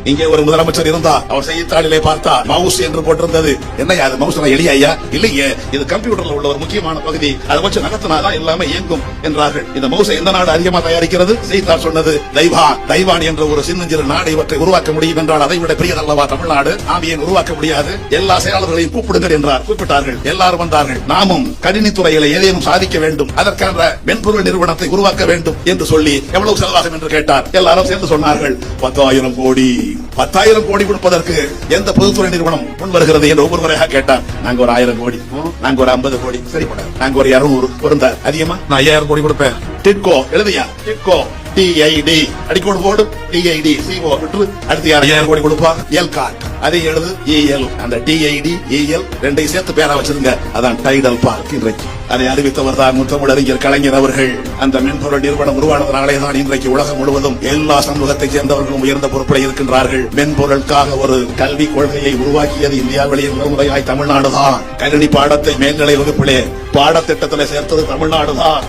இங்கே ஒரு முதலமைச்சர் இருந்தா அவர் செய்தித்தாளிலே பார்த்தா மவுஸ் என்று போட்டிருந்தது. என்ன அது மவுஸ் எளிய ஐயா? இல்லையே, இது கம்ப்யூட்டர்ல உள்ள ஒரு முக்கியமான பகுதி, அதை வச்சு நகர்த்தினாதான் எல்லாமே இயங்கும் என்றார்கள். இந்த மவுசை எந்த நாடு அதிகமாக தயாரிக்கிறது? செய்தித்தாள் சொன்னது தைவான் என்ற ஒரு சின்னஞ்சிறு நாடு இவற்றை உருவாக்க முடியும் என்றால் அதை விட பெரியதல்லவா தமிழ்நாடு? நாம் ஏன் உருவாக்க முடியாது? எல்லா செயலாளர்களையும் கூப்பிடுங்கள் என்றார். கூப்பிட்டார்கள், எல்லாரும் வந்தார்கள். நாமும் கணினித்துறையில ஏதேனும் சாதிக்க வேண்டும், அதற்கான மென்பொருள் நிறுவனத்தை உருவாக்க வேண்டும் என்று சொல்லி எவ்வளவு செலவாகும் என்று கேட்டார். எல்லாரும் சேர்ந்து சொன்னார்கள் 10,000 கோடி. 10,000 கோடி கொடுப்பதற்கு எந்த பொதுத்துறை நிறுவனம் முன் வருகிறது என்று ஒவ்வொரு முறையாக கேட்டார். நாங்க ஒரு 1000 கோடி, நாங்க ஒரு 50 கோடி, சரிப்பட நாங்க ஒரு 200 பொருந்தார். அதிகமா நான் 5000 கோடி கொடுப்பேன். டிட்கோ எழுதியா? டிட்கோ TID அடிக்கோடு போடு, TID CO விட்டு அடுத்து 5000 கோடி கொடுப்பா. எல்காட் அதை எழுது EL, அந்த TID EL ரெண்டையும் சேர்த்து பேரா வச்சிருங்க. அதான் டைடல் பார்க். இன்றைக்கு அதை அறிவித்தவர் தான் முத்தமிழறிஞர் கலைஞர் அவர்கள். அந்த மென்பொருள் நிறுவனம் உருவானதனாலே தான் இன்றைக்கு உலகம் முழுவதும் எல்லா சமூகத்தைச் சேர்ந்தவர்களும் உயர்ந்த பொறுப்பில் இருக்கின்றார்கள். மென்பொருளுக்காக ஒரு கல்விக் கொள்கையை உருவாக்கியது இந்தியாவிலேயே முதன்முறையாய் தமிழ்நாடுதான். கணினி பாடத்தை மேல்நிலை வகுப்பிலே பாடத்திட்டத்தில் சேர்த்தது தமிழ்நாடுதான்.